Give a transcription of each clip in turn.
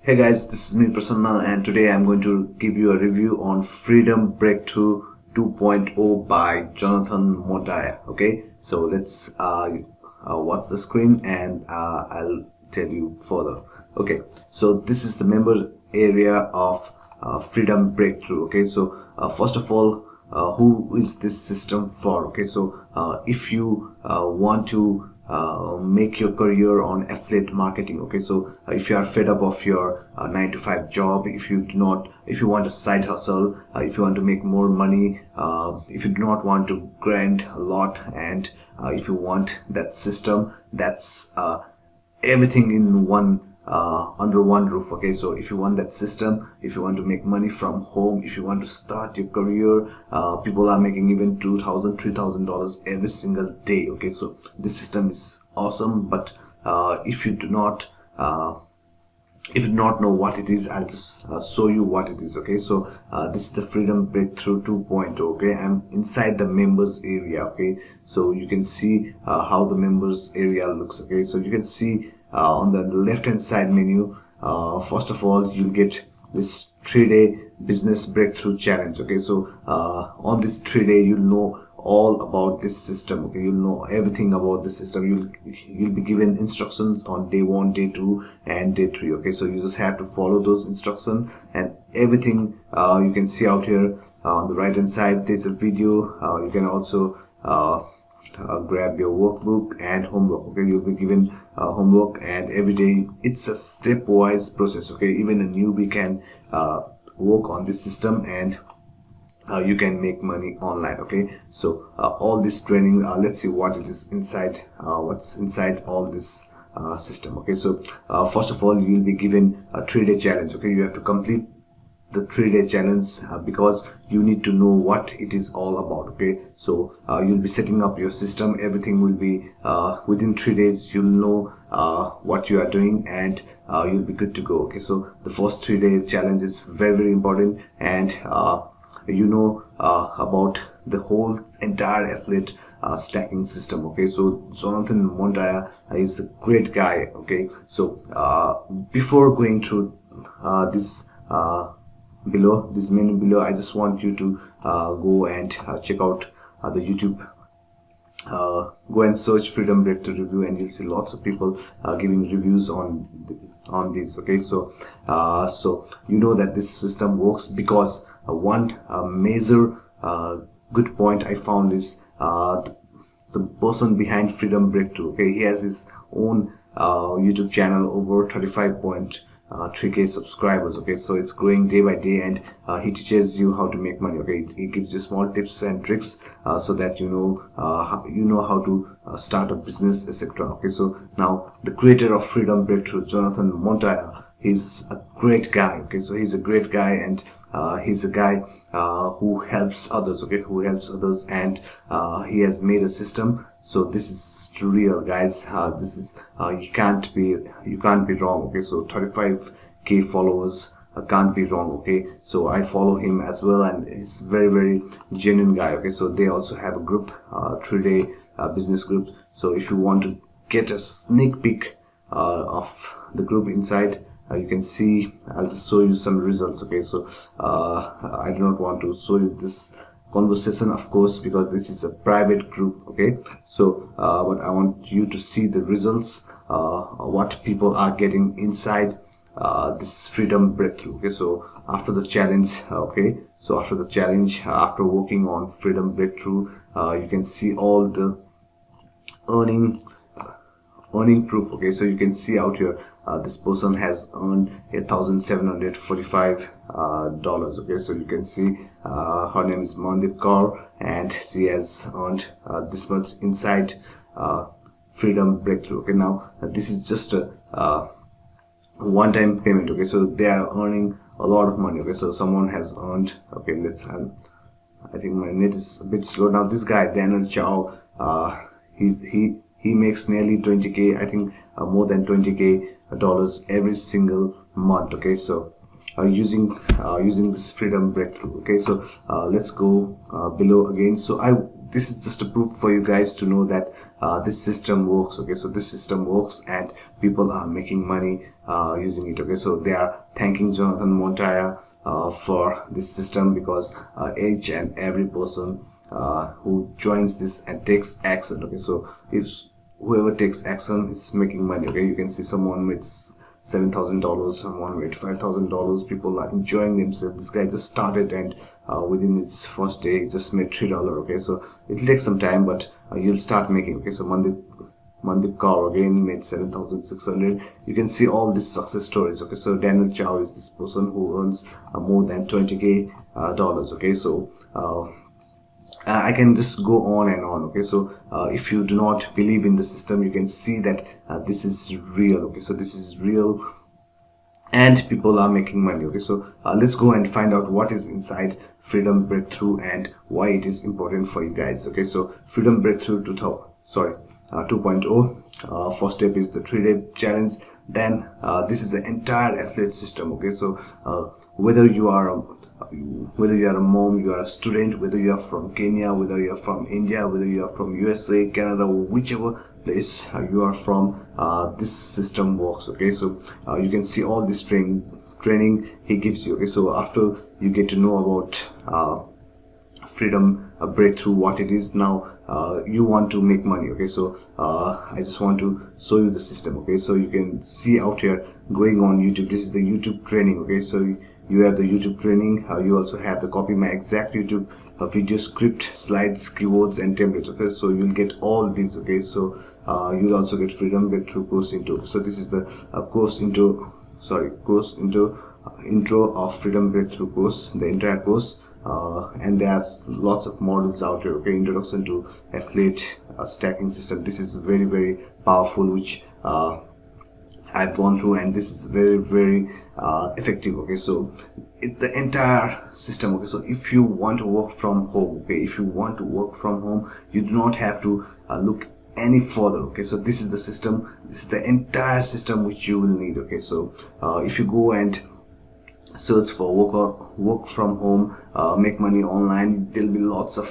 Hey guys, this is me Prasanna, and today I'm going to give you a review on Freedom Breakthrough 2.0 by Jonathan Montag. Okay, so let's watch the screen and I'll tell you further. Okay, so this is the members area of Freedom Breakthrough. Okay, so first of all, who is this system for? Okay, so if you want to make your career on affiliate marketing. Okay, so if you are fed up of your 9 to 5 job, if you want a side hustle, if you want to make more money, if you do not want to grind a lot, and if you want that system that's everything in one under one roof. Okay, so if you want that system, if you want to make money from home, if you want to start your career, people are making even $2,000 $3,000 every single day. Okay, so this system is awesome, but if you do not know what it is, I'll just show you what it is. Okay, so this is the Freedom Breakthrough 2.0. Okay, I'm inside the members area. Okay, so you can see how the members area looks. Okay, so you can see on the left hand side menu, first of all you'll get this 3-day business breakthrough challenge. Okay, so on this 3-day you'll know all about this system. Okay, you'll know everything about the system. You'll be given instructions on day 1, day 2 and day 3. Okay, so you just have to follow those instructions, and everything you can see out here on the right hand side. There's a video. You can also grab your workbook and homework. Okay, you'll be given homework, and every day it's a stepwise process. Okay, even a newbie can work on this system, and you can make money online. Okay, so all this training, let's see what it is inside, what's inside all this system. Okay, so first of all you'll be given a 3-day challenge. Okay, you have to complete the 3-day challenge because you need to know what it is all about. Okay, so you'll be setting up your system. Everything will be within 3 days. You'll know what you are doing, and you'll be good to go. Okay, so the first 3-day challenge is very important, and you know about the whole entire affiliate stacking system. Okay, so Jonathan Montag is a great guy. Okay, so before going through this menu below, I just want you to go and check out the YouTube. Go and search Freedom Breakthrough review, and you'll see lots of people giving reviews on these. Okay, so so you know that this system works because one major good point I found is the person behind Freedom Breakthrough. Okay, he has his own YouTube channel, over 35.3K subscribers. Okay, so it's growing day by day, and he teaches you how to make money. Okay, he gives you small tips and tricks so that you know how to start a business, etc. Okay, so now the creator of Freedom Breakthrough, Jonathan Montag, he's a great guy. Okay, so he's a great guy, and he's a guy who helps others. Okay, who helps others, and he has made a system. So this is real, guys. This is you can't be wrong. Okay, so 35K followers can't be wrong. Okay, so I follow him as well, and he's very genuine guy. Okay, so they also have a group, 3-day business group. So if you want to get a sneak peek of the group inside, you can see, I'll just show you some results. Okay, so I do not want to show you this conversation, of course, because this is a private group. Okay, so but I want you to see the results, what people are getting inside this Freedom Breakthrough. Okay, so after the challenge, after working on Freedom Breakthrough, you can see all the earning proof. Okay, so you can see out here this person has earned $1,745. Okay, so you can see her name is Montag, and she has earned this much inside Freedom Breakthrough. Okay, now this is just a one-time payment. Okay, so they are earning a lot of money. Okay, so someone has earned, okay, I think my net is a bit slow now. This guy Daniel Chow, he makes nearly 20K, I think more than 20K dollars every single month. Okay, so using this Freedom Breakthrough. Okay, so let's go below again. So this is just a proof for you guys to know that this system works. Okay, so this system works and people are making money using it. Okay, so they are thanking Jonathan Montag for this system, because each and every person who joins this and takes action. Okay, so if whoever takes action is making money. Okay, you can see someone with $7,000, someone with $5,000. People are enjoying themselves. This guy just started, and within his first day he just made $3. Okay, so it'll take some time, but you'll start making. Okay, so Mandip Kaur again made 7,600. You can see all these success stories. Okay, so Daniel Chow is this person who earns more than 20k dollars. Okay, so I can just go on and on. Okay, so if you do not believe in the system, you can see that this is real. Okay, so this is real and people are making money. Okay, so let's go and find out what is inside Freedom Breakthrough and why it is important for you guys. Okay, so Freedom Breakthrough 2.0. First step is the 3-day challenge. Then this is the entire affiliate system. Okay, so whether you are a mom, you are a student, whether you are from Kenya, whether you are from India, whether you are from USA, Canada, whichever place you are from, this system works. Okay, so you can see all this training he gives you. Okay, so after you get to know about Freedom Breakthrough, what it is, now you want to make money. Okay, so I just want to show you the system. Okay, so you can see out here going on YouTube, this is the YouTube training. Okay, so you have the YouTube training. You also have the copy my exact YouTube video script, slides, keywords and templates. Okay, so you'll get all these. Okay, so you'll also get Freedom Breakthrough course into. So this is the course into intro of Freedom Breakthrough course, the entire course. And there's lots of models out here. Okay, introduction to affiliate stacking system. This is very, very powerful, which I've gone through, and this is very, very effective. Okay, so it's the entire system. Okay, so if you want to work from home, okay, if you want to work from home, you do not have to look any further. Okay, so this is the system. This is the entire system which you will need. Okay, so if you go and search for work from home, make money online, there'll be lots of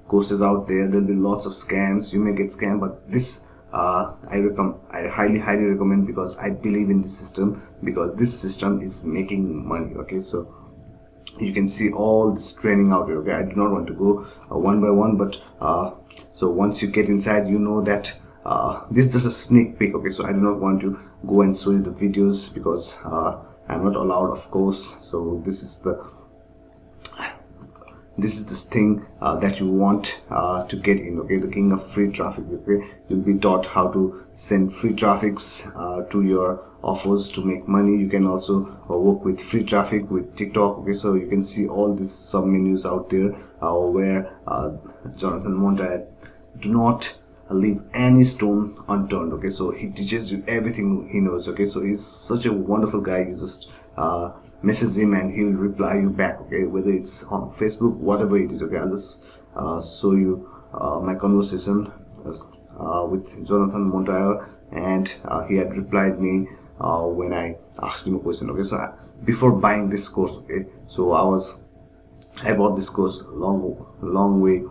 courses out there. There'll be lots of scams. You may get scammed, but this I highly recommend, because I believe in this system, because this system is making money. Okay, so you can see all this training out here. Okay, I do not want to go one by one, but so once you get inside, you know that this is just a sneak peek. Okay, so I do not want to go and show you the videos, because I'm not allowed, of course. So this is this thing that you want to get in. Okay, the king of free traffic. Okay, you'll be taught how to send free traffics to your offers to make money. You can also work with free traffic with TikTok. Okay, so you can see all these sub menus out there where Jonathan Montag do not leave any stone unturned. Okay, so he teaches you everything he knows. Okay, so he's such a wonderful guy. You just message him and he will reply you back. Okay, whether it's on Facebook, whatever it is. Okay, I'll just show you my conversation with Jonathan Montag, and he had replied me when I asked him a question. Okay, so before buying this course, okay, so I bought this course long way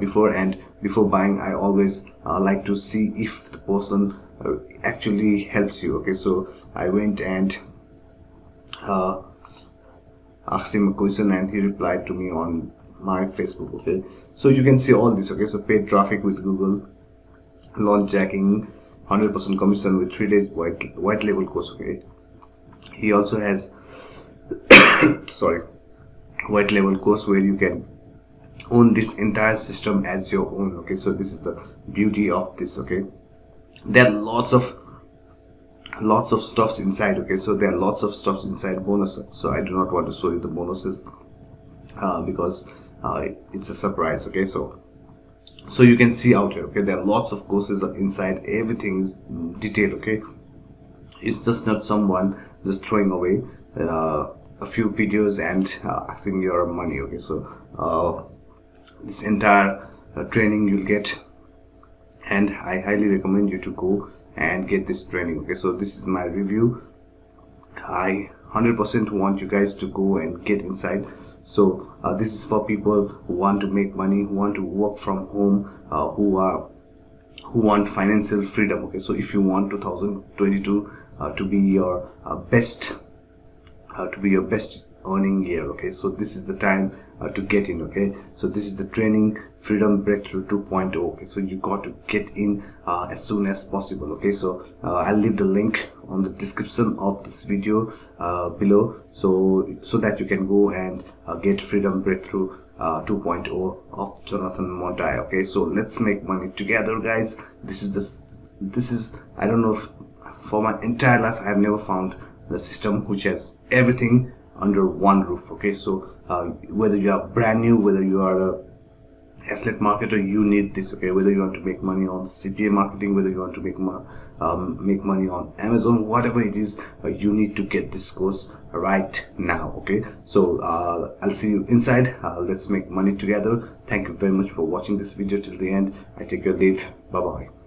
before, and before buying I always like to see if the person actually helps you. Okay, so I went and asked him a question, and he replied to me on my Facebook. Okay, so you can see all this. Okay, so paid traffic with Google, launch jacking, 100% commission with 3 days white label course. Okay, he also has white label course where you can own this entire system as your own. Okay, so this is the beauty of this. Okay, there are lots of stuffs inside. Okay, so there are lots of stuffs inside bonuses, so I do not want to show you the bonuses because it's a surprise. Okay, so you can see out here. Okay, there are lots of courses inside. Everything is detailed. Okay, it's just not someone just throwing away a few videos and asking your money. Okay, so this entire training you'll get, and I highly recommend you to go and get this training. Okay, so this is my review. I 100% want you guys to go and get inside. So this is for people who want to make money, who want to work from home, who want financial freedom. Okay, so if you want 2022 to be your best earning year, okay, so this is the time to get in. Okay, so this is the training freedom breakthrough 2.0. okay, so you got to get in as soon as possible. Okay, so I'll leave the link on the description of this video below, so that you can go and get freedom breakthrough 2.0 of Jonathan Montag. Okay, so let's make money together, guys. This is I don't know if, for my entire life I have never found the system which has everything under one roof. Okay, so whether you are brand new, whether you are a affiliate marketer, you need this. Okay, whether you want to make money on CPA marketing, whether you want to make money on Amazon, whatever it is, you need to get this course right now. Okay, so I'll see you inside. Let's make money together. Thank you very much for watching this video till the end. I take your leave. Bye bye.